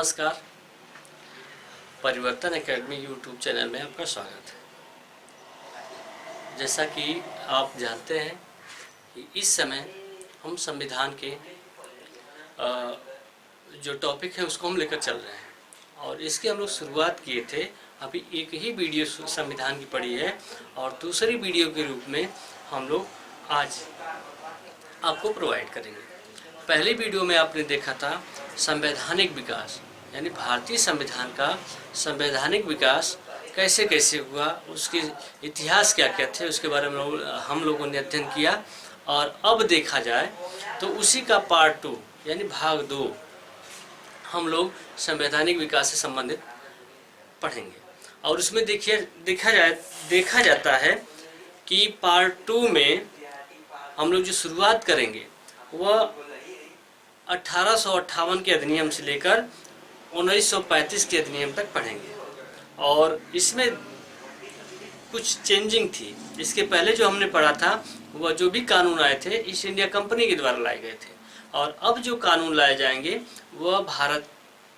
नमस्कार। परिवर्तन academy YouTube channel में आपका स्वागत है। जैसा कि आप जानते हैं कि इस समय हम संविधान के जो टॉपिक है उसको हम लेकर चल रहे हैं और इसकी हम लोग शुरुआत किए थे। अभी एक ही वीडियो संविधान की पड़ी है और दूसरी वीडियो के रूप में हम लोग आज आपको प्रोवाइड करेंगे। पहली वीडियो में आपने देखा था संवैधानिक विकास, यानी भारतीय संविधान का संवैधानिक विकास कैसे कैसे हुआ, उसके इतिहास क्या क्या थे, उसके बारे में हम लोगों ने अध्ययन किया। और अब देखा जाए तो उसी का पार्ट 2 यानी भाग 2 हम लोग संवैधानिक विकास से संबंधित पढ़ेंगे। और उसमें देखा जाता है कि पार्ट 2 में हम लोग जो शुरुआत करेंगे वह 1858 के अधिनियम से लेकर 1935 के अधिनियम तक पढ़ेंगे। और इसमें कुछ चेंजिंग थी। इसके पहले जो हमने पढ़ा था वह जो भी कानून आए थे ईस्ट इंडिया कंपनी के द्वारा लाए गए थे, और अब जो कानून लाए जाएंगे वह भारत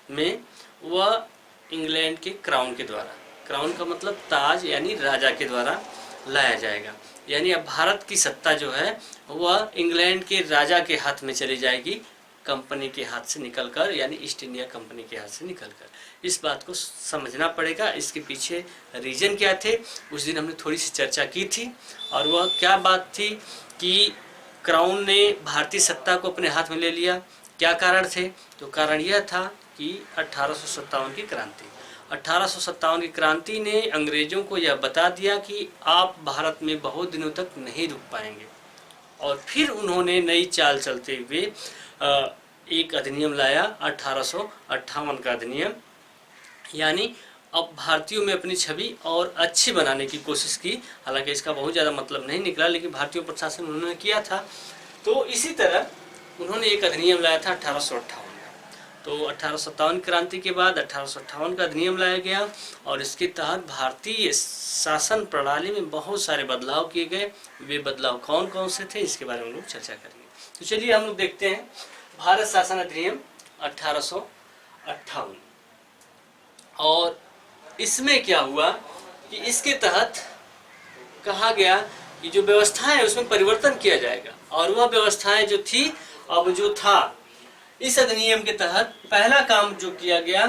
में वह इंग्लैंड के क्राउन के द्वारा, क्राउन का मतलब ताज यानी राजा के द्वारा लाया जाएगा। यानी अब भारत की सत्ता जो है वह इंग्लैंड के राजा के हाथ में चली जाएगी, कंपनी के हाथ से निकलकर, यानी ईस्ट इंडिया कंपनी के हाथ से निकलकर। इस बात को समझना पड़ेगा। इसके पीछे रीजन क्या थे उस दिन हमने थोड़ी सी चर्चा की थी, और वह क्या बात थी कि क्राउन ने भारतीय सत्ता को अपने हाथ में ले लिया। क्या कारण थे? तो कारण यह था कि 1857 की क्रांति। 1857 की क्रांति ने अंग्रेजों को यह बता दिया कि आप भारत में बहुत दिनों तक नहीं रुक पाएंगे। और फिर उन्होंने नई चाल चलते हुए एक अधिनियम लाया, 1858 का अधिनियम। यानी अब भारतीयों में अपनी छवि और अच्छी बनाने की कोशिश की। हालांकि इसका बहुत ज़्यादा मतलब नहीं निकला, लेकिन भारतीय प्रशासन उन्होंने किया था। तो इसी तरह उन्होंने एक अधिनियम लाया था 1858 का। तो 1857 क्रांति के बाद 1858 का अधिनियम लाया गया और इसके तहत भारतीय शासन प्रणाली में बहुत सारे बदलाव किए गए। वे बदलाव कौन कौन से थे इसके बारे में हम लोग चर्चा करेंगे। तो चलिए हम लोग देखते हैं भारत शासन अधिनियम 1858। और इसमें क्या हुआ कि इसके तहत कहा गया कि जो व्यवस्थाएं है उसमें परिवर्तन किया जाएगा। और वह व्यवस्थाएं जो थी, अब जो था इस अधिनियम के तहत पहला काम जो किया गया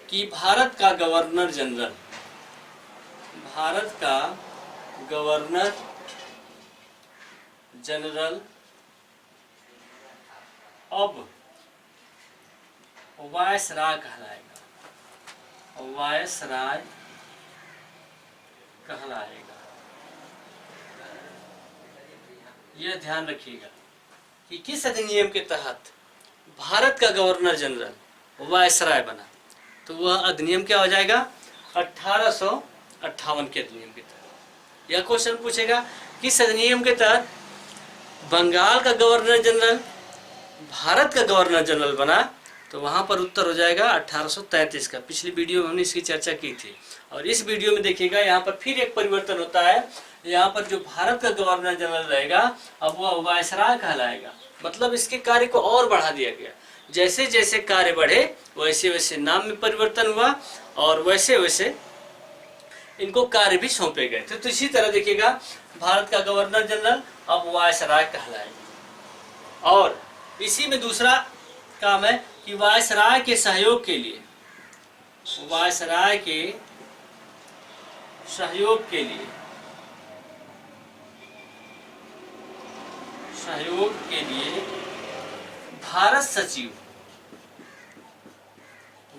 कि भारत का गवर्नर जनरल अब वायसराय कहलाएगा। वायसराय कहलाएगा। यह ध्यान रखिएगा कि किस अधिनियम के तहत भारत का गवर्नर जनरल वायसराय बना। तो वह अधिनियम क्या हो जाएगा? 1858 के अधिनियम के तहत। यह क्वेश्चन पूछेगा किस अधिनियम के तहत बंगाल का गवर्नर जनरल भारत का गवर्नर जनरल बना। तो वहां पर उत्तर हो जाएगा 1833 का। पिछली वीडियो में हमने इसकी चर्चा की थी। और इस वीडियो में देखिएगा यहाँ पर फिर एक परिवर्तन होता है। यहाँ पर जो भारत का गवर्नर जनरल रहेगा अब वह वायसराय कहलाएगा। मतलब इसके कार्य को और बढ़ा दिया गया। जैसे जैसे कार्य बढ़े वैसे वैसे नाम में परिवर्तन हुआ और वैसे वैसे इनको कार्य भी सौंपे गए थे। तो इसी तरह देखिएगा भारत का गवर्नर जनरल अब वायसराय कहलाएगा। और इसी में दूसरा काम है कि वायसराय के सहयोग के लिए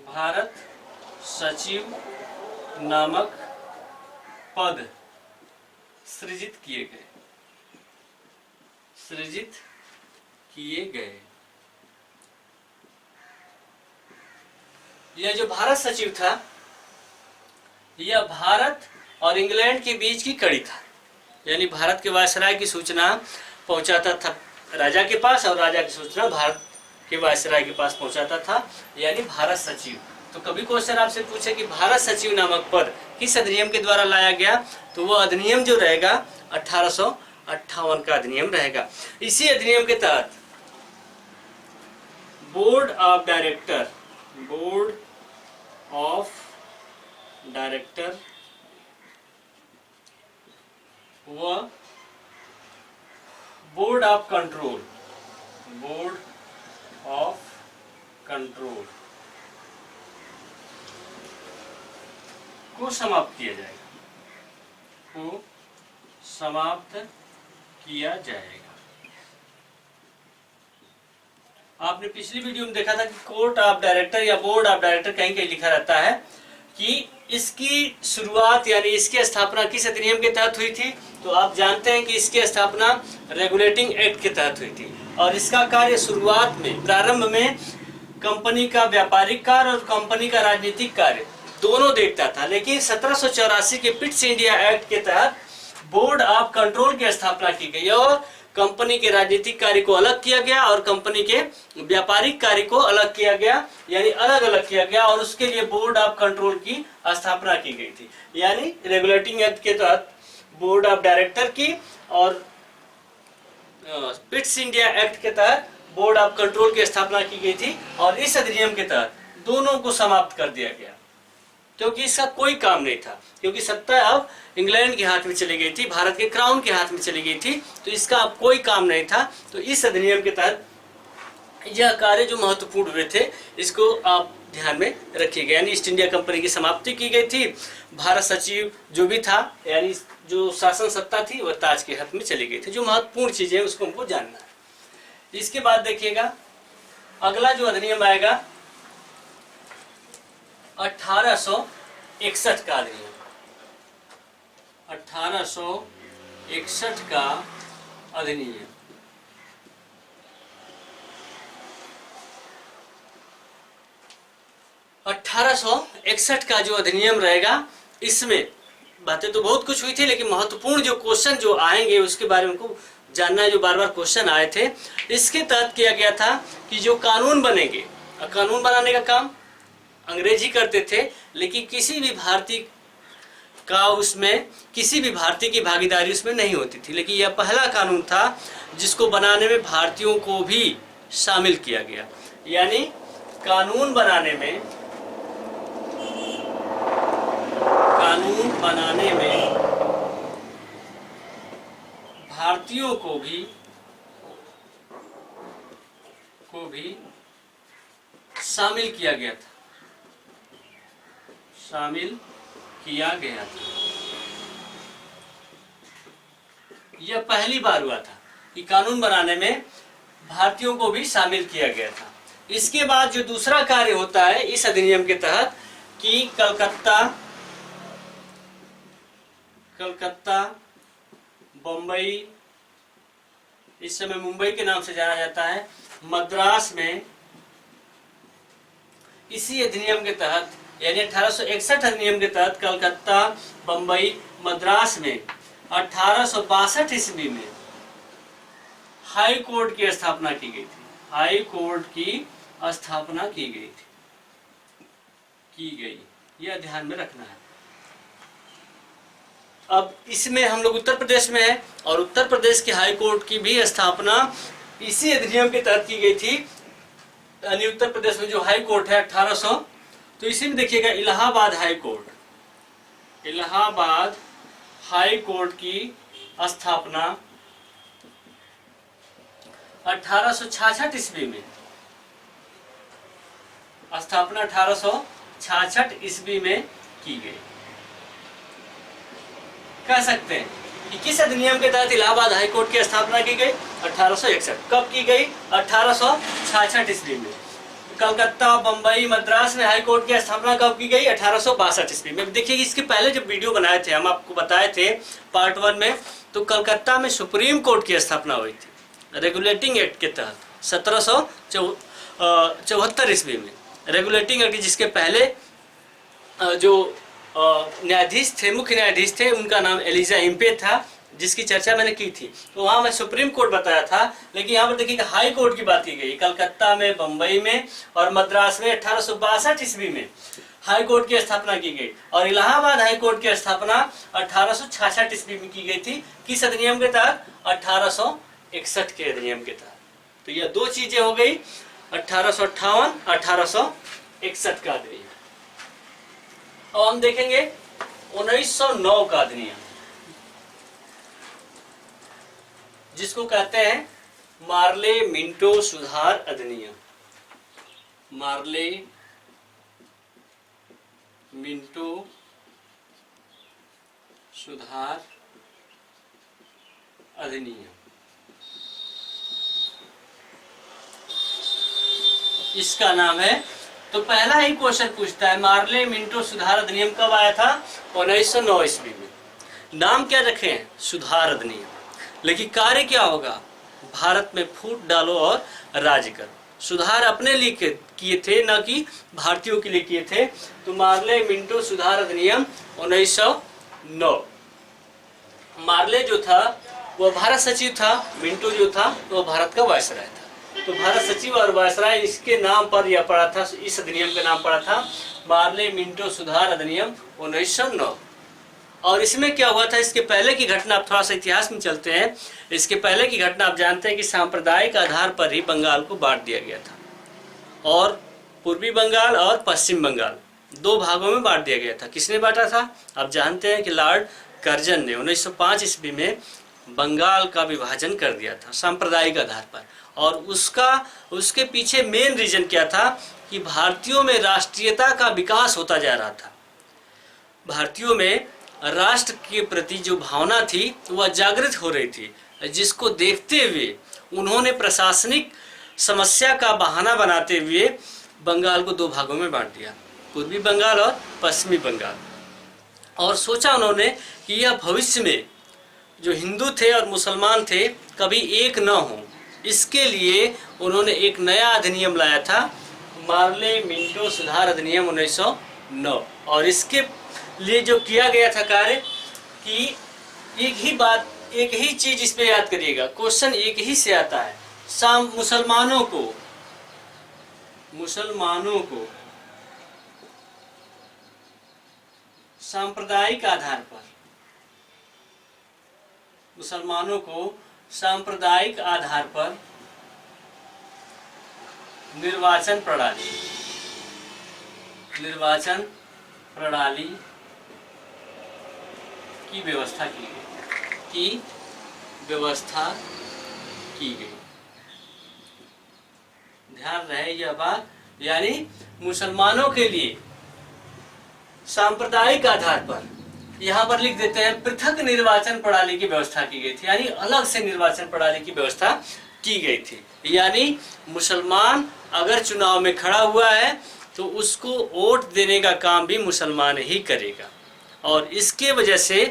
भारत सचिव नामक पद सृजित किए गए। यह जो भारत सचिव था यह भारत और इंग्लैंड के बीच की कड़ी था। यानी भारत के वायसराय की सूचना पहुंचाता था राजा के पास और राजा की सूचना भारत के वायसराय के पास पहुंचाता था, यानी भारत सचिव। तो कभी क्वेश्चन आपसे पूछे कि भारत सचिव नामक पद किस अधिनियम के द्वारा लाया गया, तो वह अधिनियम जो रहेगा 1858 का अधिनियम रहेगा। इसी अधिनियम के तहत बोर्ड ऑफ डायरेक्टर व board of control, board of control को समाप्त किया जाएगा, को समाप्त किया जाएगा। आपने पिछली वीडियो में देखा था कि कोर्ट ऑफ डायरेक्टर या बोर्ड ऑफ डायरेक्टर कहीं कहीं लिखा रहता है कि इसकी शुरुआत यानी इसकी स्थापना किस अधिनियम के तहत हुई थी। तो आप जानते हैं कि इसकी स्थापना रेगुलेटिंग एक्ट के तहत हुई थी और इसका कार्य शुरुआत में प्रारंभ में कंपनी का व्यापारिक कार्य और कंपनी का राजनीतिक कार्य दोनों देखता था, लेकिन 1784 के पिट्स इंडिया एक्ट के तहत बोर्ड ऑफ कंट्रोल की स्थापना की गई और कंपनी के राजनीतिक कार्य को अलग किया गया और कंपनी के व्यापारिक कार्य को अलग किया गया, यानी अलग अलग किया गया और उसके लिए बोर्ड ऑफ कंट्रोल की स्थापना की गई थी। यानी रेगुलेटिंग एक्ट के तहत बोर्ड ऑफ डायरेक्टर की और पिट्स इंडिया एक्ट के तहत बोर्ड ऑफ कंट्रोल की स्थापना की गई थी और इस अधिनियम के तहत दोनों को समाप्त कर दिया गया क्योंकि इसका कोई काम नहीं था, क्योंकि सत्ता अब इंग्लैंड के हाथ में चली गई थी, भारत के क्राउन के हाथ में चली गई थी, तो इसका अब कोई काम नहीं था। तो इस अधिनियम के तहत यह कार्य जो महत्वपूर्ण हुए थे इसको आप ध्यान में रखिएगा। यानी ईस्ट इंडिया कंपनी की समाप्ति की गई थी, भारत सचिव जो भी था यानी जो शासन सत्ता थी वह ताज के हाथ में चली गई थी। जो महत्वपूर्ण चीजें हैं उसको हमको जानना है। इसके बाद देखिएगा अगला जो अधिनियम आएगा 1861 का अधिनियम, 1861 का अधिनियम। का जो अधिनियम रहेगा इसमें बातें तो बहुत कुछ हुई थी, लेकिन महत्वपूर्ण जो क्वेश्चन जो आएंगे उसके बारे में को जानना है, जो बार बार क्वेश्चन आए थे। इसके तहत किया गया था कि जो कानून बनेंगे, कानून बनाने का काम अंग्रेजी करते थे, लेकिन किसी भी भारतीय का उसमें किसी भी भारतीय की भागीदारी उसमें नहीं होती थी। लेकिन यह पहला कानून था जिसको बनाने में भारतीयों को भी शामिल किया गया। यानी कानून बनाने में भारतीयों को भी शामिल किया गया था, यह पहली बार हुआ था कि कानून बनाने में भारतीयों को भी शामिल किया गया था। इसके बाद जो दूसरा कार्य होता है इस अधिनियम के तहत कि कलकत्ता, बम्बई, इस समय मुंबई के नाम से जाना जाता है, मद्रास में इसी अधिनियम के तहत यानी 1861 अधिनियम के तहत कलकत्ता, बम्बई, मद्रास में 1862 ईस्वी में हाई कोर्ट की स्थापना की गई थी। हाई कोर्ट की स्थापना की गई, यह ध्यान में रखना है। अब इसमें हम लोग उत्तर प्रदेश में है और उत्तर प्रदेश के हाई कोर्ट की भी स्थापना इसी अधिनियम के तहत की गई थी। यानी उत्तर प्रदेश में जो हाई कोर्ट है 1800, तो इसी में देखिएगा Allahabad high court, Allahabad high court की स्थापना 1866 ईस्वी में, स्थापना 1866 ईस्वी में की गई। कह सकते हैं कि किस अधिनियम के तहत इलाहाबाद हाई कोर्ट की स्थापना की गई? 1861। कब की गई? 1866 ईस्वी में। कलकत्ता, बम्बई, मद्रास में हाई कोर्ट की स्थापना कब की गई? 1862 ईस्वी में। देखिए इसके पहले जब वीडियो बनाए थे हम आपको बताए थे पार्ट 1 में, तो कलकत्ता में सुप्रीम कोर्ट की स्थापना हुई थी रेगुलेटिंग एक्ट के तहत 1774 ईस्वी में। रेगुलेटिंग एक्ट जिसके पहले जो न्यायाधीश थे, मुख्य न्यायाधीश थे, उनका नाम एलिजा इम्पे था, जिसकी चर्चा मैंने की थी। तो वहाँ मैं सुप्रीम कोर्ट बताया था, लेकिन यहाँ पर देखिए हाई कोर्ट की बात की गई। कलकत्ता में, बम्बई में और मद्रास में 1862 ईस्वी में हाई कोर्ट की स्थापना की गई और इलाहाबाद हाई कोर्ट की स्थापना 1866 ईस्वी में की गई थी। किस अधिनियम के तहत? 1861 के अधिनियम के तहत। तो यह दो चीजें हो गई, 1858, 1861 का अधिनियम। अब हम देखेंगे 1909 का अधिनियम, जिसको कहते हैं मार्ले मिंटो सुधार अधिनियम। मार्ले मिंटो सुधार अधिनियम, इसका नाम है। तो पहला ही क्वेश्चन पूछता है मार्ले मिंटो सुधार अधिनियम कब आया था? 1909 ईस्वी में। नाम क्या रखे हैं? सुधार अधिनियम। लेकिन कार्य क्या होगा? भारत में फूट डालो और राज करो। सुधार अपने लिए किए थे, न कि भारतीयों के लिए किए थे। तो मार्ले मिंटो सुधार अधिनियम 1909। मार्ले जो था वह भारत सचिव था, मिंटो जो था वह भारत का वायसराय था। तो भारत सचिव और वायसराय, इसके नाम पर यह पड़ा था, इस अधिनियम का नाम पड़ा था मार्ले मिंटो सुधार अधिनियम 1909। और इसमें क्या हुआ था? इसके पहले की घटना, आप थोड़ा सा इतिहास में चलते हैं। इसके पहले की घटना आप जानते हैं कि सांप्रदायिक आधार पर ही बंगाल को बांट दिया गया था, और पूर्वी बंगाल और पश्चिम बंगाल दो भागों में बांट दिया गया था। किसने बांटा था? आप जानते हैं कि लॉर्ड कर्जन ने 1905 ईस्वी में बंगाल का विभाजन कर दिया था सांप्रदायिक आधार पर। और उसके पीछे मेन रीजन क्या था कि भारतीयों में राष्ट्रीयता का विकास होता जा रहा था। भारतीयों में राष्ट्र के प्रति जो भावना थी वह जागृत हो रही थी, जिसको देखते हुए उन्होंने प्रशासनिक समस्या का बहाना बनाते हुए बंगाल को दो भागों में बांट दिया, पूर्वी बंगाल और पश्चिमी बंगाल। और सोचा उन्होंने कि यह भविष्य में जो हिंदू थे और मुसलमान थे कभी एक न हो, इसके लिए उन्होंने एक नया अधिनियम लाया था, मार्ले मिंटो सुधार अधिनियम 1909। और इसके लिए जो किया गया था कार्य कि एक ही बात, एक ही चीज इस पे याद करिएगा, क्वेश्चन एक ही से आता है। मुसलमानों को सांप्रदायिक आधार पर, मुसलमानों को सांप्रदायिक आधार पर निर्वाचन प्रणाली की व्यवस्था की गई। ध्यान रहे यह बात, यानी मुसलमानों के लिए सांप्रदायिक आधार पर, यहाँ पर लिख देते हैं पृथक निर्वाचन प्रणाली की व्यवस्था की गई थी, यानी अलग से निर्वाचन प्रणाली की व्यवस्था की गई थी। यानी मुसलमान अगर चुनाव में खड़ा हुआ है तो उसको वोट देने का काम भी मुसलमान ही करेगा। और इसके वजह से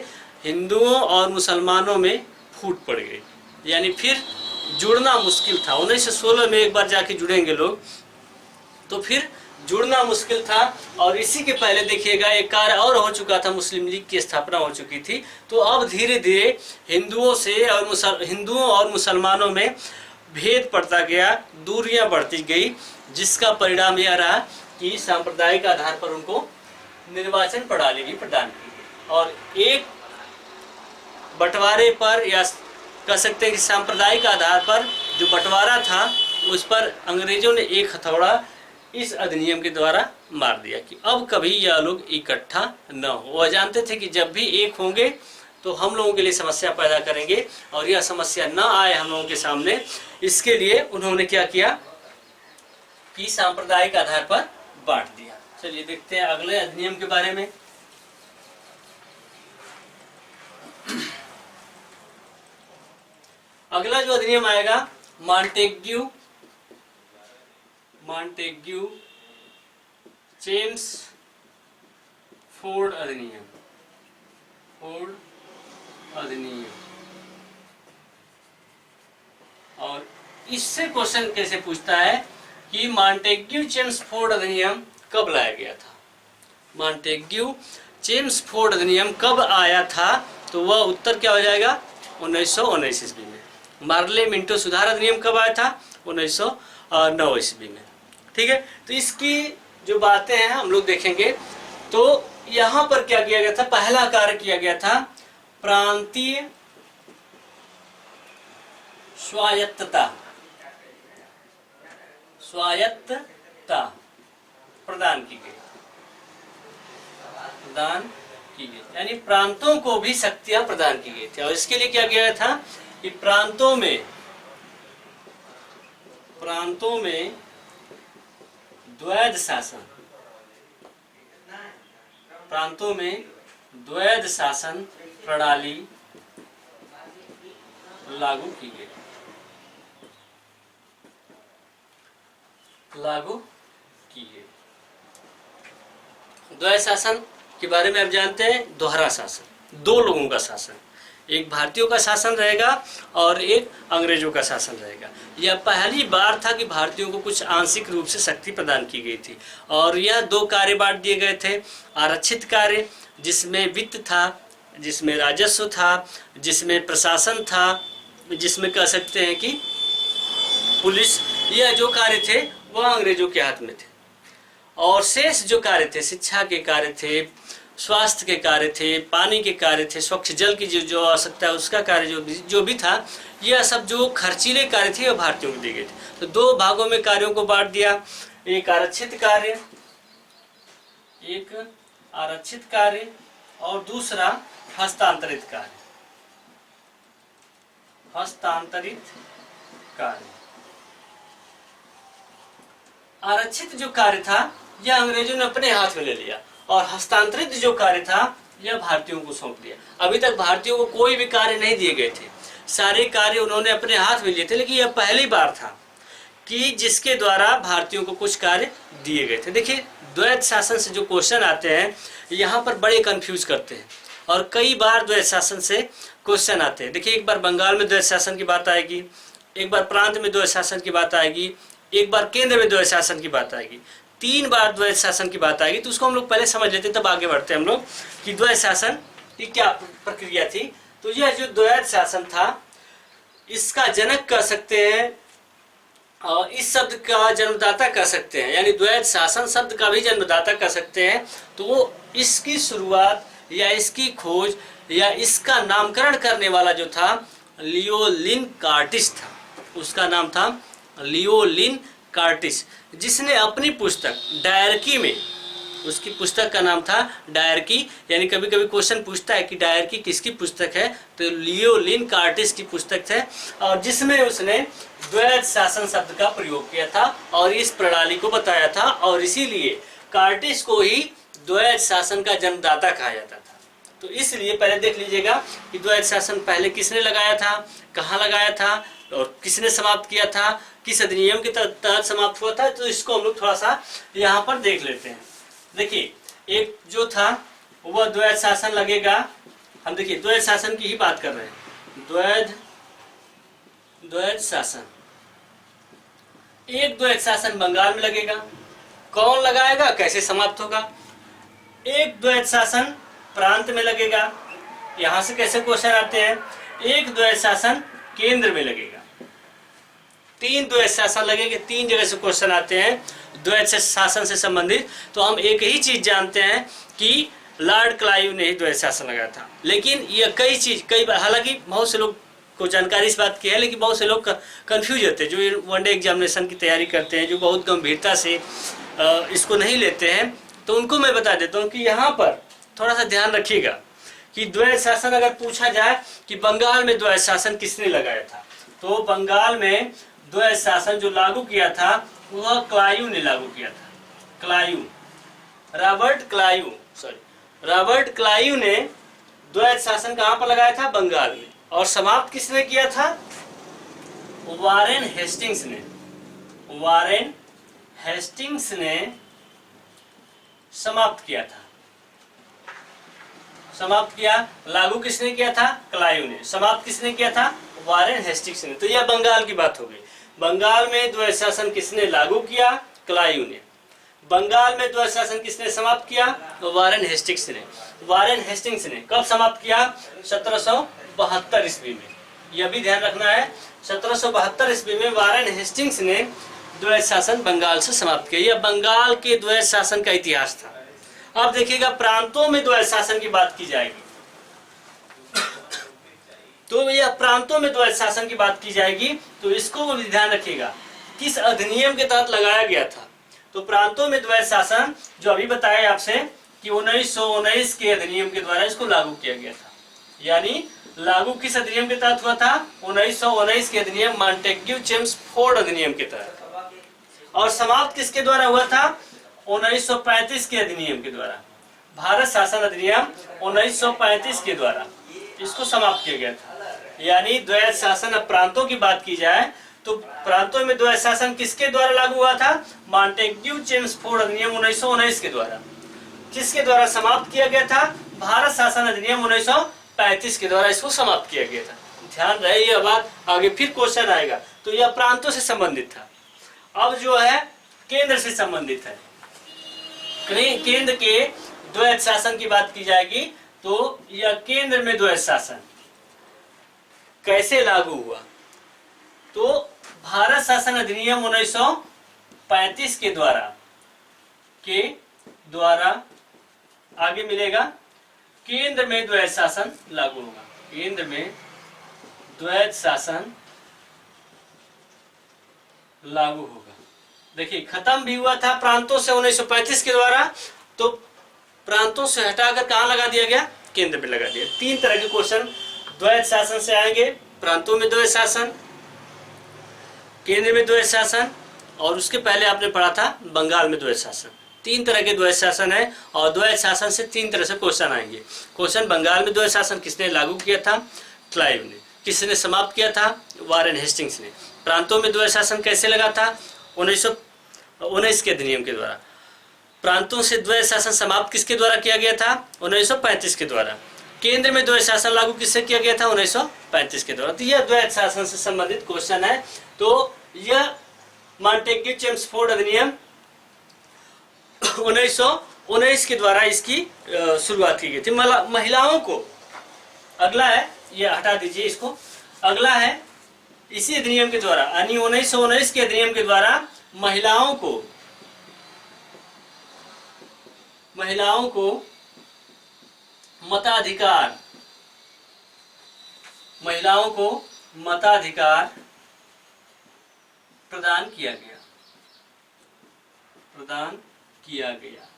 हिंदुओं और मुसलमानों में फूट पड़ गई, यानी फिर जुड़ना मुश्किल था। 1916 में एक बार जाके जुड़ेंगे लोग, तो फिर जुड़ना मुश्किल था। और इसी के पहले देखिएगा एक कार्य और हो चुका था, मुस्लिम लीग की स्थापना हो चुकी थी। तो अब धीरे धीरे हिंदुओं और मुसलमानों में भेद पड़ता गया, दूरियां बढ़ती गई, जिसका परिणाम यह रहा कि सांप्रदायिक आधार पर उनको निर्वाचन प्रणाली भी प्रदान की गई। और एक बंटवारे पर, या कह सकते हैं कि सांप्रदायिक आधार पर जो बंटवारा था, उस पर अंग्रेजों ने एक हथौड़ा इस अधिनियम के द्वारा मार दिया कि अब कभी यह लोग इकट्ठा न हो। वह जानते थे कि जब भी एक होंगे तो हम लोगों के लिए समस्या पैदा करेंगे, और यह समस्या न आए हम लोगों के सामने, इसके लिए उन्होंने क्या किया कि सांप्रदायिक आधार पर बांट दिया। चलिए देखते हैं अगले अधिनियम के बारे में। अगला जो अधिनियम आएगा मॉन्टेग्यू चेम्सफोर्ड अधिनियम। और इससे क्वेश्चन कैसे पूछता है कि मॉन्टेग्यू चेम्सफोर्ड अधिनियम कब लाया गया था? मॉन्टेग्यू चेम्सफोर्ड अधिनियम कब आया था? तो वह उत्तर क्या हो जाएगा? 1919 ईस्वी में। मार्ले मिंटो सुधार अधिनियम कब आया था? 1909 ईस्वी में। ठीक है, तो इसकी जो बातें हैं हम लोग देखेंगे। तो यहाँ पर क्या किया गया था? पहला कार्य किया गया था प्रांतीय स्वायत्तता प्रदान की गई। प्रदान की गई, यानी प्रांतों को भी शक्तियां प्रदान की गई थी। और इसके लिए क्या किया गया था कि प्रांतों में द्वैध शासन, प्रांतों में द्वैध शासन प्रणाली लागू की गई, द्वैध शासन के बारे में आप जानते हैं, दोहरा शासन, दो लोगों का शासन, एक भारतीयों का शासन रहेगा और एक अंग्रेजों का शासन रहेगा। यह पहली बार था कि भारतीयों को कुछ आंशिक रूप से शक्ति प्रदान की गई थी। और यह दो कार्य बांट दिए गए थे, आरक्षित कार्य जिसमें वित्त था, जिसमें राजस्व था, जिसमें प्रशासन था, जिसमें कह सकते हैं कि पुलिस, यह जो कार्य थे वह अंग्रेजों के हाथ में थे। और शेष जो कार्य थे, शिक्षा के कार्य थे, स्वास्थ्य के कार्य थे, पानी के कार्य थे, स्वच्छ जल की जो आवश्यकता है उसका कार्य जो भी था, यह सब जो खर्चीले कार्य थे वह भारतीयों को दिए गए थे। तो दो भागों में कार्यों को बांट दिया, एक आरक्षित कार्य और दूसरा हस्तांतरित कार्य। आरक्षित जो कार्य था यह अंग्रेजों ने अपने हाथ में ले लिया और हस्तांतरित जो कार्य था यह भारतीयों को सौंप दिया। अभी तक भारतीयों को कोई भी कार्य नहीं दिए गए थे, सारे कार्य उन्होंने अपने हाथ में लिए थे, लेकिन यह पहली बार था कि जिसके द्वारा भारतीयों को कुछ कार्य दिए गए थे। देखिए, द्वैध शासन से जो क्वेश्चन आते हैं यहाँ पर बड़े कंफ्यूज करते हैं और कई बार द्वैध शासन से क्वेश्चन आते हैं। देखिए, एक बार बंगाल में द्वैध शासन की बात आएगी, एक बार प्रांत में द्वैध शासन की बात आएगी, एक बार केंद्र में द्वैध शासन की बात आएगी, 3 बार द्वैध शासन की बात आएगी। तो उसको हम लोग पहले समझ लेते हैं, तब आगे बढ़ते हैं हम लोग कि द्वैध शासन की क्या प्रक्रिया थी। तो यह जो द्वैध शासन था इसका जनक कह सकते हैं और इस शब्द का जन्मदाता कह सकते हैं, यानी द्वैध शासन शब्द का भी जन्मदाता कह सकते हैं। तो वो इसकी शुरुआत या इसकी खोज या इसका नामकरण करने वाला जो था लियोलिन कार्टिस था। उसका नाम था लियोलिन कार्टिस, जिसने अपनी पुस्तक डायरकी में, उसकी पुस्तक का नाम था डायरकी, यानी कभी कभी क्वेश्चन पूछता है कि डायरकी किसकी पुस्तक है, तो लियोलिन कार्टिस की पुस्तक है, और जिसमें उसने द्वैध शासन शब्द का प्रयोग किया था और इस प्रणाली को बताया था। और इसीलिए कार्टिस को ही द्वैध शासन का जन्मदाता कहा जाता था। तो इसलिए पहले देख लीजिएगा कि द्वैध शासन पहले किसने लगाया था, कहाँ लगाया था और किसने समाप्त किया था, किस अधिनियम के तहत समाप्त हुआ था। तो इसको हम लोग थोड़ा सा यहाँ पर देख लेते हैं। देखिए, एक जो था वह द्वैध शासन लगेगा, हम देखिए द्वैध शासन की ही बात कर रहे हैं। द्वैध शासन, एक द्वैध शासन बंगाल में लगेगा, कौन लगाएगा, कैसे समाप्त होगा। एक द्वैध शासन प्रांत में लगेगा, यहां से कैसे क्वेश्चन आते हैं। एक द्वैध शासन केंद्र में लगेगा, 3 द्वैध शासन लगेंगे, 3 जगह से क्वेश्चन आते हैं द्वैध शासन से संबंधित। तो हम एक ही चीज जानते हैं कि लॉर्ड क्लाइव ने ही द्वैध शासन लगाया था। लेकिन यह कई बार, हालांकि बहुत से लोग को जानकारी इस बात की है, लेकिन बहुत से लोग कंफ्यूज होते हैं जो वनडे एग्जामिनेशन की तैयारी करते हैं, जो बहुत गंभीरता से इसको नहीं लेते हैं। तो उनको मैं बता देता हूँ कि यहाँ पर थोड़ा सा ध्यान रखिएगा कि द्वैध शासन अगर पूछा जाए कि बंगाल में द्वैध शासन किसने लगाया था, तो बंगाल में द्वैध शासन जो लागू किया था वह क्लाइव ने लागू किया था। रॉबर्ट क्लाइव ने द्वैध शासन कहाँ पर लगाया था, बंगाल में। और समाप्त किसने किया था, वारेन हेस्टिंग्स ने समाप्त किया था। समाप्त किया, लागू किसने किया था, क्लाइव ने। समाप्त किसने किया था, वारेन हेस्टिंग्स ने। तो यह बंगाल की बात हो गई। बंगाल में द्वैध शासन किसने लागू किया, क्लाइव ने। बंगाल में द्वैध शासन किसने समाप्त किया, तो वारेन हेस्टिंग्स ने। वारेन हेस्टिंग्स ने कब समाप्त किया, 1772 ईस्वी में। यह भी ध्यान रखना है, 1772 ईस्वी में वारेन हेस्टिंग्स ने द्वैध शासन बंगाल से समाप्त किया। यह बंगाल के द्वैध शासन का इतिहास था। अब देखिएगा, प्रांतों में द्वैध शासन की बात की जाएगी, तो यह प्रांतों में द्वैध शासन की बात की जाएगी, तो इसको भी ध्यान रखिएगा किस अधिनियम के तहत लगाया गया था। तो प्रांतों में द्वैध शासन जो अभी बताया आपसे कि 1919 के अधिनियम के द्वारा इसको लागू किया गया था। यानी लागू किस अधिनियम के तहत हुआ था? 1919 के अधिनियम, मॉन्टेग्यू चेम्सफोर्ड अधिनियम के तहत। और समाप्त किसके द्वारा हुआ था? 1935 के अधिनियम के द्वारा, भारत शासन अधिनियम 1935 के द्वारा इसको समाप्त किया गया था। यानी द्वैध शासन, अब प्रांतों की बात की जाए तो प्रांतों में द्वैध शासन किसके द्वारा लागू हुआ था? मॉन्टेग्यू चेम्सफोर्ड अधिनियम 1919 के द्वारा। किसके द्वारा समाप्त किया गया था? भारत शासन अधिनियम 1935 के द्वारा इसको समाप्त किया गया था। ध्यान रहे यह बात, आगे फिर क्वेश्चन आएगा। तो यह प्रांतों से संबंधित था। अब जो है केंद्र से संबंधित है। केंद्र के द्वैध शासन की बात की जाएगी तो यह केंद्र में द्वैध शासन कैसे लागू हुआ? तो भारत शासन अधिनियम 1935 के द्वारा आगे मिलेगा, केंद्र में द्वैध शासन लागू होगा। केंद्र में द्वैध शासन लागू होगा। देखिए, खत्म भी हुआ था प्रांतों से 1935 के द्वारा, तो प्रांतों से हटाकर कहां लगा दिया गया? केंद्र पे लगा दिया। 3 तरह के क्वेश्चन द्वैध शासन से आएंगे, प्रांतों में द्वैध शासन, केंद्र में द्वैध शासन, और उसके पहले आपने पढ़ा था बंगाल में द्वैध शासन। 3 तरह के द्वैध शासन है, और द्वैध शासन से 3 तरह से क्वेश्चन आएंगे। क्वेश्चन, बंगाल में द्वैध शासन किसने लागू किया था? क्लाइव ने। किसने समाप्त किया था? वारेन हेस्टिंग्स ने। प्रांतों में द्वैध शासन कैसे लगा था? 1919 के अधिनियम के द्वारा। प्रांतों से द्वैध शासन समाप्त किसके द्वारा किया गया था? 1935 के द्वारा। केंद्र में द्वैध शासन लागू किससे किया गया था? 1935 के द्वारा। तो यह द्वैध शासन से संबंधित क्वेश्चन है। तो यह मॉन्टेग्यू चेम्सफोर्ड अधिनियम 1919 के द्वारा इसकी शुरुआत की गई थी। महिलाओं को, अगला है, ये हटा दीजिए इसको, अगला है इसी अधिनियम के द्वारा, यानी 1919 के अधिनियम के द्वारा महिलाओं को मताधिकार प्रदान किया गया।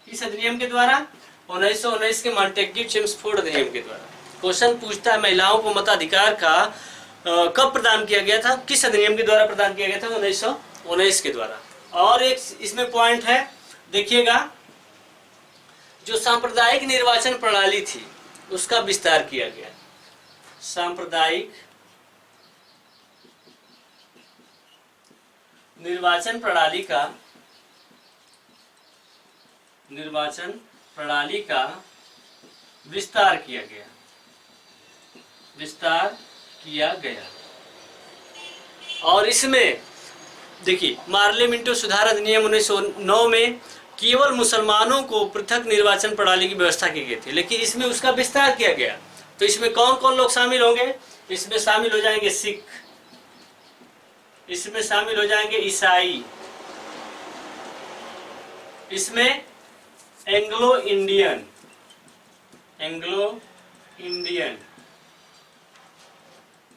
इस अधिनियम के द्वारा, 1919 के मॉन्टेग्यू चेम्सफोर्ड अधिनियम के द्वारा। क्वेश्चन पूछता है महिलाओं को मताधिकार का कब प्रदान किया गया था? किस अधिनियम के द्वारा प्रदान किया गया था? 1919 के द्वारा। और एक इसमें पॉइंट है, देखिएगा, जो सांप्रदायिक निर्वाचन प्रणाली थी उसका विस्तार किया गया। सांप्रदायिक निर्वाचन प्रणाली का विस्तार किया गया। और इसमें देखिए, मार्ले मिंटो सुधार अधिनियम 1909 में केवल मुसलमानों को पृथक निर्वाचन प्रणाली की व्यवस्था की गई थी, लेकिन इसमें उसका विस्तार किया गया। तो इसमें कौन कौन लोग शामिल होंगे? इसमें शामिल हो जाएंगे सिख, इसमें शामिल हो जाएंगे ईसाई, इसमें एंग्लो इंडियन,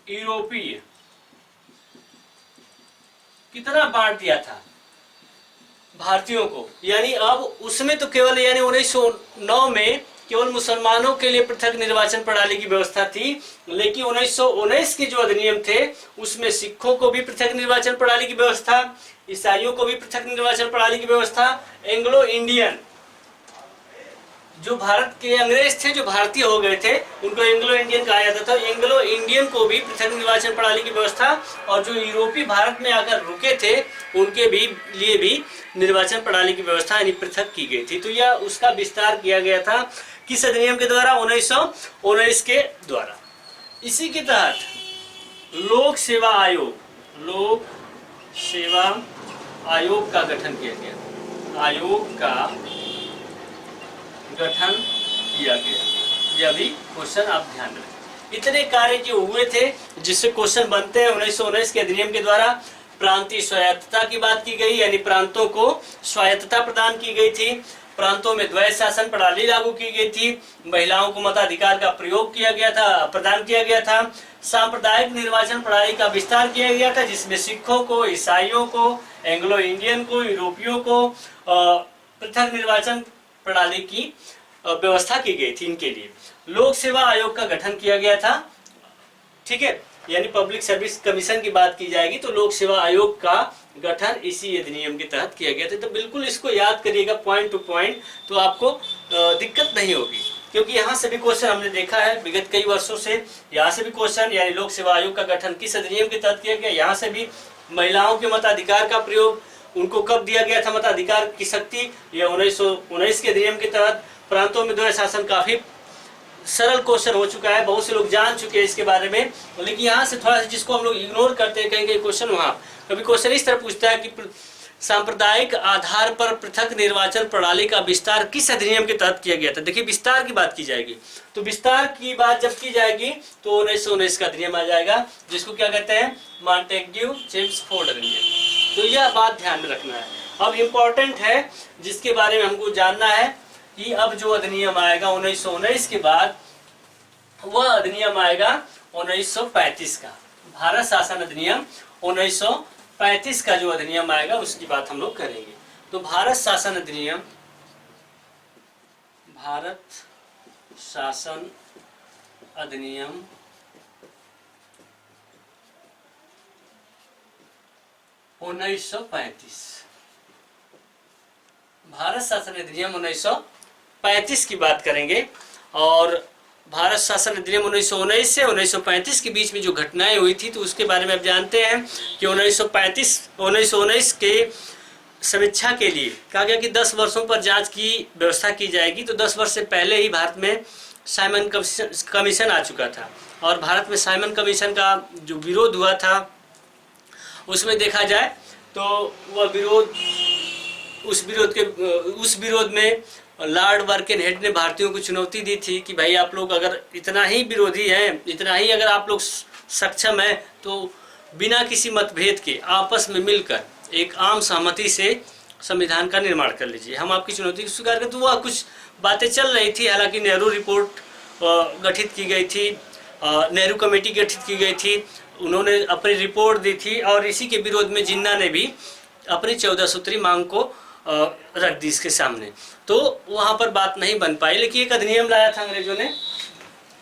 यूरोपीय। कितना बांट दिया था भारतीयों को? यानी अब उसमें तो केवल, यानी 1909 में केवल मुसलमानों के लिए पृथक निर्वाचन प्रणाली की व्यवस्था थी, लेकिन 1919 के जो अधिनियम थे उसमें सिखों को भी पृथक निर्वाचन प्रणाली की व्यवस्था, ईसाइयों को भी पृथक निर्वाचन प्रणाली की व्यवस्था, एंग्लो इंडियन, जो भारत के अंग्रेज थे, जो भारतीय हो गए थे, उनको एंग्लो इंडियन कहा जाता था। एंग्लो इंडियन को भी पृथक निर्वाचन प्रणाली की व्यवस्था, और जो यूरोपीय भारत में आकर रुके थे उनके लिए भी निर्वाचन प्रणाली की व्यवस्था यानी पृथक की गई थी। तो यह उसका विस्तार किया गया था। किस अधिनियम के द्वारा? 1919 के द्वारा। इसी के तहत लोक सेवा आयोग का गठन किया गया। यह भी क्वेश्चन आप ध्यान रखें। इतने कार्य जो हुए थे जिससे क्वेश्चन बनते हैं 1919 के अधिनियम के द्वारा। प्रांतीय स्वायत्तता की बात की गई, यानी प्रांतों को स्वायत्तता प्रदान की गई थी। प्रांतों में द्वैध शासन प्रणाली लागू की गई थी। महिलाओं को मताधिकार का प्रदान किया गया था। सांप्रदायिक निर्वाचन प्रणाली का विस्तार किया गया था, जिसमें सिखों को, ईसाइयों को, एंग्लो इंडियन को, यूरोपियों को पृथक निर्वाचन प्रणाली की व्यवस्था की गई थी इनके लिए। लोक सेवा आयोग का गठन किया गया था, ठीक है, यानी पब्लिक सर्विस कमीशन की बात की जाएगी तो लोक सेवा आयोग का गठन इसी अधिनियम के तहत किया गया था। तो बिल्कुल इसको याद करिएगा पॉइंट टू पॉइंट, तो आपको दिक्कत नहीं होगी, क्योंकि यहाँ से भी क्वेश्चन हमने देखा है विगत कई वर्षों से, यहाँ से भी क्वेश्चन, यानी लोक सेवा आयोग का गठन किस अधिनियम के तहत किया गया, यहाँ से भी महिलाओं के मताधिकार का प्रयोग उनको कब दिया गया था, मताधिकार की शक्ति, यह 1919 के अधिनियम के तहत। प्रांतों में द्वैध शासन काफी सरल क्वेश्चन हो चुका है, बहुत से लोग जान चुके हैं इसके बारे में, लेकिन यहाँ से थोड़ा सा जिसको हम लोग इग्नोर करते हैं, कहेंगे क्वेश्चन वहाँ कभी क्वेश्चन इस तरह पूछता है कि सांप्रदायिक आधार पर पृथक निर्वाचन प्रणाली का विस्तार किस अधिनियम के तहत किया गया था। देखिए विस्तार की बात की जाएगी, तो विस्तार की बात जब की जाएगी तो 1919 का अधिनियम आ जाएगा, जिसको क्या कहते हैं, मॉन्टेग्यू चेम्सफोर्ड अधिनियम। तो यह बात ध्यान में रखना है। अब इम्पोर्टेंट है जिसके बारे में हमको जानना है कि अब जो अधिनियम आएगा 1919 के बाद, वह अधिनियम आएगा 1935 का, भारत शासन अधिनियम 1935 का जो अधिनियम आएगा उसकी बात हम लोग करेंगे। तो भारत शासन अधिनियम, भारत शासन अधिनियम 1935, भारत शासन अधिनियम 1935 की बात करेंगे। और भारत शासन अधिनियम 1919 से 1935 के बीच में जो घटनाएं हुई थी तो उसके बारे में आप जानते हैं कि 1919 के समीक्षा के लिए कहा गया कि 10 वर्षों पर जांच की व्यवस्था की जाएगी। तो 10 वर्ष से पहले ही भारत में साइमन कमीशन आ चुका था, और भारत में साइमन कमीशन का जो विरोध हुआ था उसमें देखा जाए तो वह विरोध, उस विरोध में लॉर्ड बर्केनहेड ने भारतीयों को चुनौती दी थी कि भाई आप लोग अगर इतना ही विरोधी हैं, इतना ही अगर आप लोग सक्षम हैं, तो बिना किसी मतभेद के आपस में मिलकर एक आम सहमति से संविधान का निर्माण कर लीजिए, हम आपकी चुनौती को स्वीकार करते। तो वह कुछ बातें चल रही थी, हालांकि नेहरू रिपोर्ट गठित की गई थी, नेहरू कमेटी गठित की गई थी, उन्होंने अपनी रिपोर्ट दी थी, और इसी के विरोध में जिन्ना ने भी अपनी 14 सूत्री मांग को रख दी इसके सामने। तो वहां पर बात नहीं बन पाई, लेकिन एक अधिनियम लाया था अंग्रेजों ने,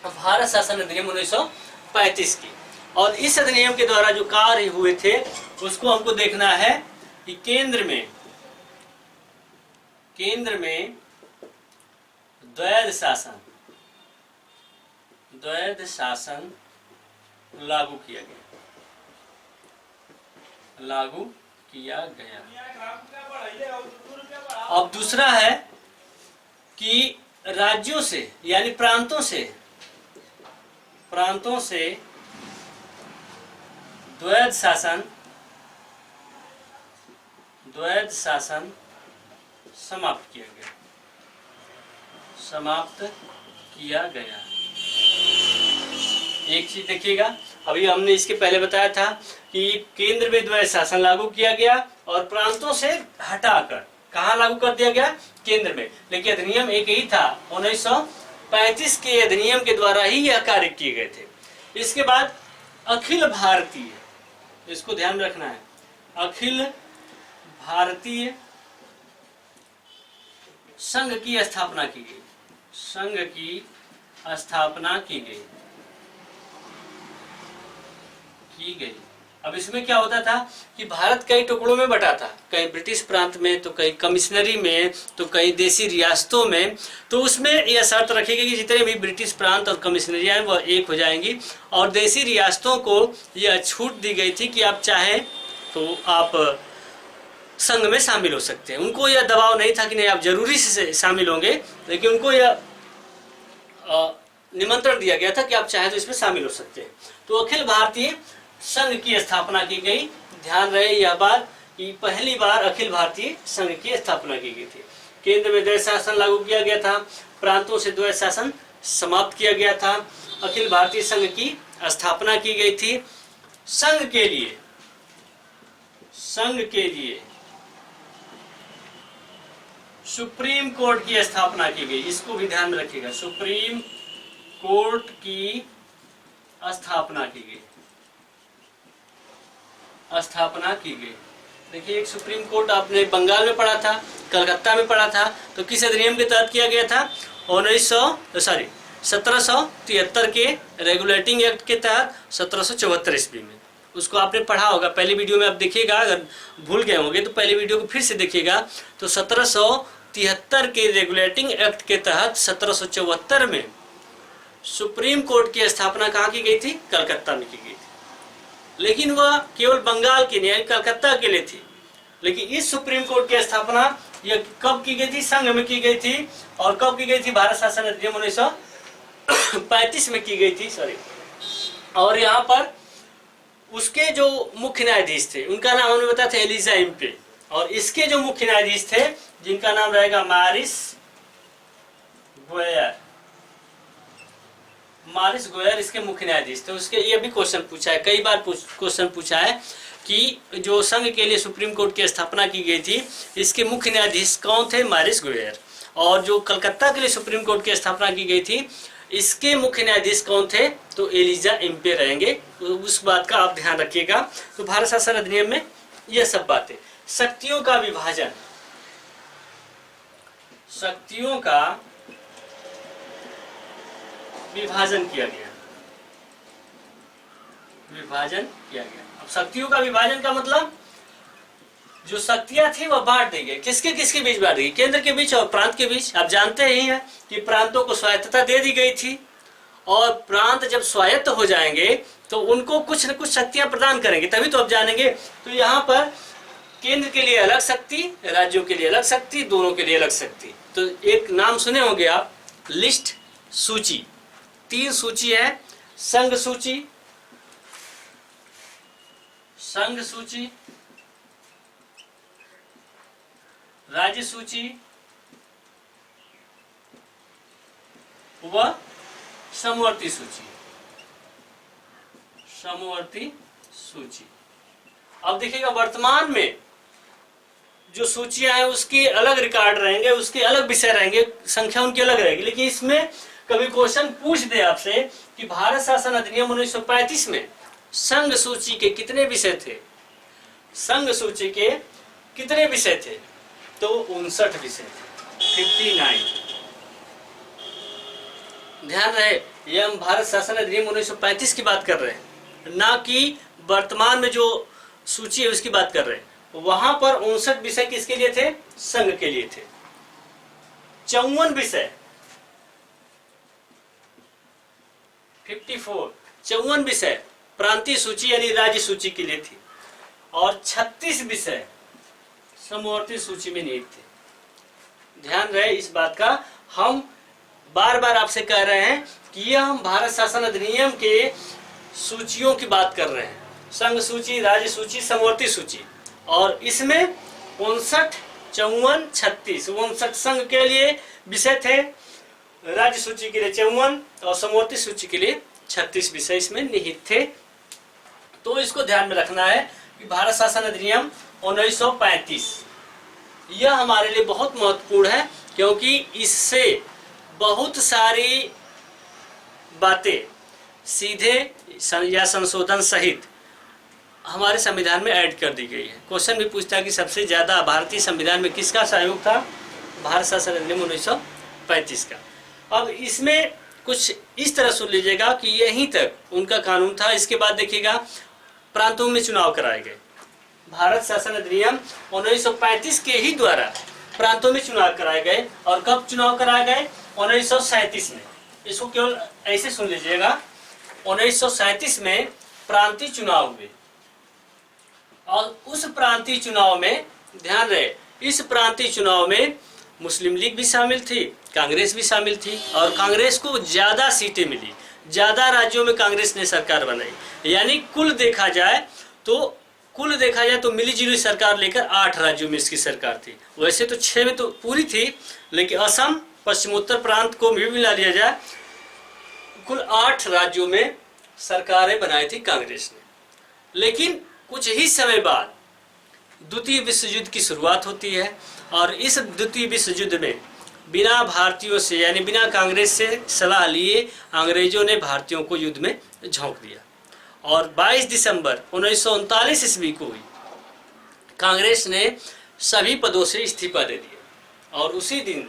भारत शासन अधिनियम 1935 की, और इस अधिनियम के द्वारा जो कार्य हुए थे उसको हमको देखना है कि केंद्र में द्वैध शासन लागू किया गया। अब दूसरा है कि राज्यों से यानी प्रांतों से द्वैध शासन समाप्त किया गया। एक चीज देखिएगा, अभी हमने इसके पहले बताया था कि केंद्र में द्वैध शासन लागू किया गया और प्रांतों से हटाकर कहाँ लागू कर दिया गया, केंद्र में। लेकिन अधिनियम एक ही था, 1935 के अधिनियम के द्वारा ही यह कार्य किए गए थे। इसके बाद अखिल भारतीय, इसको ध्यान रखना है, अखिल भारतीय संघ की स्थापना की गई। अब इसमें क्या होता था कि भारत कई टुकड़ों में बटा था, कहीं ब्रिटिश प्रांत में, तो कहीं कमिश्नरी में, तो कहीं देसी रियासतों में। तो उसमें यह शर्त रखी गई कि जितने भी ब्रिटिश प्रांत और कमिश्नरियाँ हैं वह एक हो जाएंगी, और देसी रियासतों को यह छूट दी गई थी कि आप चाहें तो आप संघ में शामिल हो सकते हैं। उनको यह दबाव नहीं था कि नहीं आप जरूरी से शामिल होंगे, लेकिन उनको यह निमंत्रण दिया गया था कि आप चाहें तो इसमें शामिल हो सकते हैं। तो अखिल भारतीय संघ की स्थापना की गई। ध्यान रहे यह बात कि पहली बार अखिल भारतीय संघ की स्थापना की गई थी। केंद्र में द्वैध शासन लागू किया गया था, प्रांतों से द्वैध शासन समाप्त किया गया था, अखिल भारतीय संघ की स्थापना की गई थी। संघ के लिए सुप्रीम कोर्ट की स्थापना की गई। इसको भी ध्यान में रखिएगा, सुप्रीम कोर्ट की स्थापना की गई। देखिए, एक सुप्रीम कोर्ट आपने बंगाल में पढ़ा था, कलकत्ता में पढ़ा था, तो किस अधिनियम के तहत किया गया था? 1773 के रेगुलेटिंग एक्ट के तहत 1774 ईस्वी में। उसको आपने पढ़ा होगा, पहली वीडियो में आप देखिएगा, अगर भूल गए होंगे तो पहली वीडियो को फिर से देखिएगा। तो 1773 के रेगुलेटिंग एक्ट के तहत 1774 में सुप्रीम कोर्ट की स्थापना कहाँ की गई थी? कलकत्ता में की गई थी। लेकिन वह केवल बंगाल की नहीं, कलकत्ता के लिए थी। लेकिन इस सुप्रीम कोर्ट की स्थापना यह कब की गई थी? संघ में की गई थी। और कब की गई थी? भारत शासन अधिनियम 1935 में की गई थी, सॉरी। और यहाँ पर उसके जो मुख्य न्यायाधीश थे उनका नाम हमने बताया था एलिजा इम्पे, और इसके जो मुख्य न्यायाधीश थे जिनका नाम रहेगा मॉरिस गोयर। मॉरिस गोयर इसके मुख्य न्यायाधीश थे। उसके ये भी क्वेश्चन पूछा है, कई बार क्वेश्चन पूछा है कि जो संघ के लिए सुप्रीम कोर्ट की स्थापना की गई थी, इसके मुख्य न्यायाधीश कौन थे? मॉरिस गोयर। और जो कलकत्ता के लिए सुप्रीम कोर्ट की स्थापना की गई थी, इसके मुख्य न्यायाधीश कौन थे? तो एलिजा इम्पे रहेंगे। तो उस बात का आप ध्यान रखिएगा। तो भारत शासन अधिनियम में यह सब बातें। शक्तियों का विभाजन, शक्तियों का विभाजन किया गया, विभाजन किया गया। अब शक्तियों का विभाजन का मतलब, जो शक्तियां थी वह बांट दी गई। किसके किसके बीच बांट दी गई? केंद्र के बीच और प्रांत के बीच। आप जानते ही हैं कि प्रांतों को स्वायत्तता दे दी गई थी, और प्रांत जब स्वायत्त हो जाएंगे तो उनको कुछ न कुछ शक्तियां प्रदान करेंगे, तभी तो आप जानेंगे। तो यहाँ पर केंद्र के लिए अलग शक्ति, राज्यों के लिए अलग शक्ति, दोनों के लिए अलग शक्ति। तो एक नाम सुने होंगे आप, लिस्ट, सूची। 3 सूची है, संघ सूची, संघ सूची, राज्य सूची व समवर्ती सूची, समवर्ती सूची। अब देखिएगा, वर्तमान में जो सूचियां हैं उसके अलग रिकॉर्ड रहेंगे, उसके अलग विषय रहेंगे, संख्या उनकी अलग रहेगी। लेकिन इसमें कभी क्वेश्चन पूछ दे आपसे कि भारत शासन अधिनियम 1935 में संघ सूची के कितने विषय थे? संघ सूची के कितने विषय थे? तो 59 विषय थे, 59। ध्यान रहे, ये हम भारत शासन अधिनियम 1935 की बात कर रहे हैं, ना कि वर्तमान में जो सूची है उसकी बात कर रहे हैं। वहां पर 59 विषय किसके लिए थे? संघ के लिए थे। 54 विषय, 54 विषय प्रांतीय सूची यानी राज्य सूची के लिए थी, और 36 विषय समवर्ती सूची में निहित थे। ध्यान रहे इस बात का, हम बार बार आपसे कह रहे हैं कि यह हम भारत शासन अधिनियम के सूचियों की बात कर रहे हैं, संघ सूची, राज्य सूची, समवर्ती सूची। और इसमें 59, 54, 36, 59 संघ के लिए विषय थे, राज्य सूची के लिए 54 और समवर्ती सूची के लिए 36 विषय इसमें निहित थे। तो इसको ध्यान में रखना है कि भारत शासन अधिनियम 1935 यह हमारे लिए बहुत महत्वपूर्ण है, क्योंकि इससे बहुत सारी बातें सीधे या संशोधन सहित हमारे संविधान में ऐड कर दी गई है। क्वेश्चन भी पूछता है कि सबसे ज्यादा भारतीय संविधान में किसका सहयोग था? भारत शासन अधिनियम 1935 का। अब इसमें कुछ इस तरह सुन लीजिएगा कि यहीं तक उनका कानून था। इसके बाद देखिएगा, प्रांतों में चुनाव कराए गए। भारत शासन अधिनियम 1935 के ही द्वारा प्रांतों में चुनाव कराए गए। और कब चुनाव कराए गए? 1937 में। इसको केवल ऐसे सुन लीजिएगा, 1937 में प्रांतीय चुनाव हुए। और उस प्रांतीय चुनाव में ध्यान रहे, इस प्रांतीय चुनाव में मुस्लिम लीग भी शामिल थी, कांग्रेस भी शामिल थी, और कांग्रेस को ज्यादा सीटें मिली, ज्यादा राज्यों में कांग्रेस ने सरकार बनाई। यानी कुल देखा जाए तो मिली जुली सरकार लेकर 8 राज्यों में इसकी सरकार थी। वैसे तो 6 में तो पूरी थी, लेकिन असम, पश्चिमोत्तर प्रांत को भी मिला लिया जाए, कुल 8 राज्यों में सरकारें बनाई थी कांग्रेस ने। लेकिन कुछ ही समय बाद द्वितीय विश्व युद्ध की शुरुआत होती है, और इस द्वितीय विश्व युद्ध में बिना भारतीयों से यानी बिना कांग्रेस से सलाह लिए अंग्रेजों ने भारतीयों को युद्ध में झोंक दिया। और 22 दिसंबर 1939 ईस्वी को हुई कांग्रेस ने सभी पदों से इस्तीफा दे दिया और उसी दिन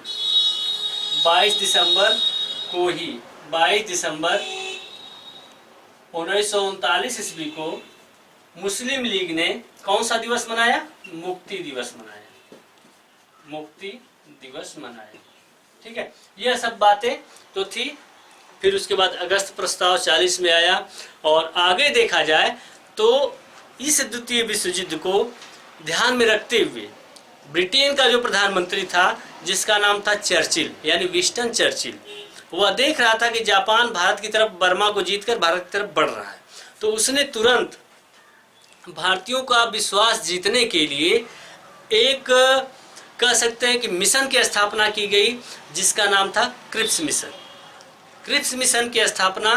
22 दिसंबर 1939 ईस्वी को मुस्लिम लीग ने कौन सा दिवस मनाया? मुक्ति दिवस मनाया, मुक्ति दिवस मनाया। ठीक है, यह सब बातें तो थी। फिर उसके बाद अगस्त प्रस्ताव 40 में आया और आगे देखा जाए तो इस द्वितीय विश्व युद्ध को ध्यान में रखते हुए ब्रिटेन का जो प्रधानमंत्री था जिसका नाम था चर्चिल यानी विंस्टन चर्चिल, वह देख रहा था कि जापान भारत की तरफ बर्मा को जीतकर भारत की तरफ बढ़ रहा है, तो उसने तुरंत भारतीयों का विश्वास जीतने के लिए एक कह सकते हैं कि मिशन की स्थापना की गई जिसका नाम था क्रिप्स मिशन। क्रिप्स मिशन की स्थापना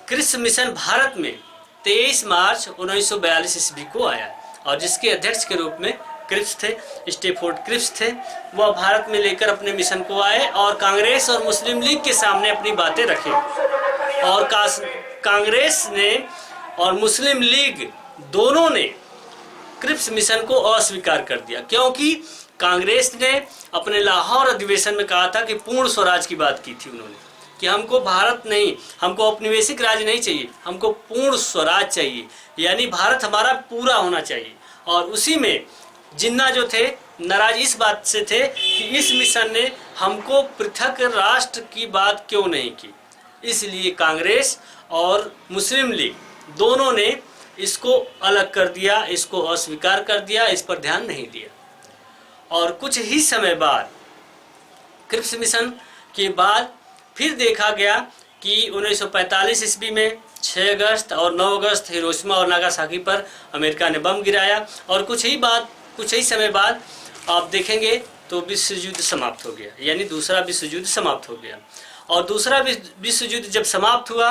क्रिप्स मिशन भारत में 23 मार्च 1942 ईस्वी को आया और जिसके अध्यक्ष के रूप में क्रिप्स थे, स्टेफोर्ड क्रिप्स थे। वह भारत में लेकर अपने मिशन को आए और कांग्रेस और मुस्लिम लीग के सामने अपनी बातें रखे और कांग्रेस ने और मुस्लिम लीग दोनों ने क्रिप्स मिशन को अस्वीकार कर दिया, क्योंकि कांग्रेस ने अपने लाहौर अधिवेशन में कहा था कि पूर्ण स्वराज की बात की थी उन्होंने, कि हमको भारत नहीं, हमको औपनिवेशिक राज्य नहीं चाहिए, हमको पूर्ण स्वराज चाहिए, यानी भारत हमारा पूरा होना चाहिए। और उसी में जिन्ना जो थे नाराज इस बात से थे कि इस मिशन ने हमको पृथक राष्ट्र की बात क्यों नहीं की, इसलिए कांग्रेस और मुस्लिम लीग दोनों ने इसको अलग कर दिया, इसको अस्वीकार कर दिया, इस पर ध्यान नहीं दिया। और कुछ ही समय बाद क्रिप्स मिशन के बाद फिर देखा गया कि 1945 ईस्वी में 6 अगस्त और 9 अगस्त हिरोशिमा और नागासाकी पर अमेरिका ने बम गिराया और कुछ ही समय बाद आप देखेंगे तो विश्व युद्ध समाप्त हो गया, यानी दूसरा विश्व युद्ध समाप्त हो गया। और दूसरा विश्व युद्ध जब समाप्त हुआ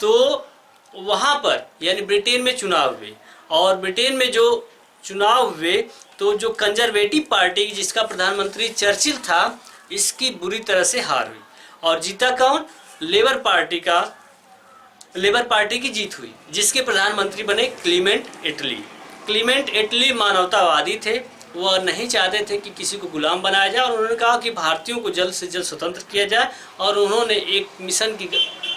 तो वहाँ पर यानी ब्रिटेन में चुनाव हुए और ब्रिटेन में जो चुनाव हुए तो जो कंजर्वेटिव पार्टी जिसका प्रधानमंत्री चर्चिल था इसकी बुरी तरह से हार हुई और जीता कौन? लेबर पार्टी की जीत हुई जिसके प्रधानमंत्री बने क्लीमेंट एटली। क्लीमेंट एटली मानवतावादी थे, वह नहीं चाहते थे कि किसी को गुलाम बनाया जाए और उन्होंने कहा कि भारतीयों को जल्द से जल्द स्वतंत्र किया जाए और उन्होंने एक मिशन की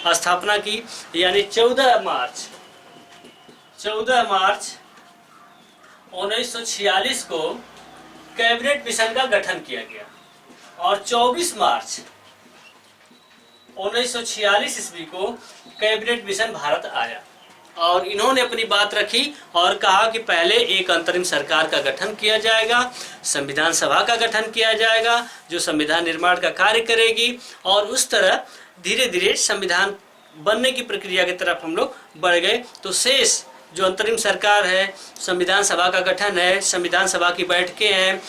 स्थापना की, यानी 14 मार्च 1946 को कैबिनेट मिशन का गठन किया गया और 24 मार्च 1946 ईस्वी को कैबिनेट मिशन भारत आया और इन्होंने अपनी बात रखी और कहा कि पहले एक अंतरिम सरकार का गठन किया जाएगा, संविधान सभा का गठन किया जाएगा जो संविधान निर्माण का कार्य करेगी और उस तरह धीरे धीरे संविधान बनने की प्रक्रिया की तरफ हम लोग बढ़ गए। तो शेष जो अंतरिम सरकार है, संविधान सभा का गठन है, संविधान सभा की बैठकें हैं,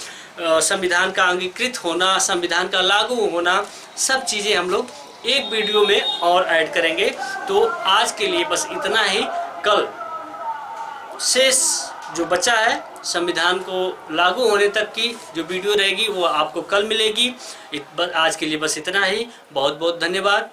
संविधान का अंगीकृत होना, संविधान का लागू होना, सब चीज़ें हम लोग एक वीडियो में और ऐड करेंगे। तो आज के लिए बस इतना ही। कल शेष जो बचा है संविधान को लागू होने तक की जो वीडियो रहेगी वो आपको कल मिलेगी। आज के लिए बस इतना ही। बहुत बहुत धन्यवाद।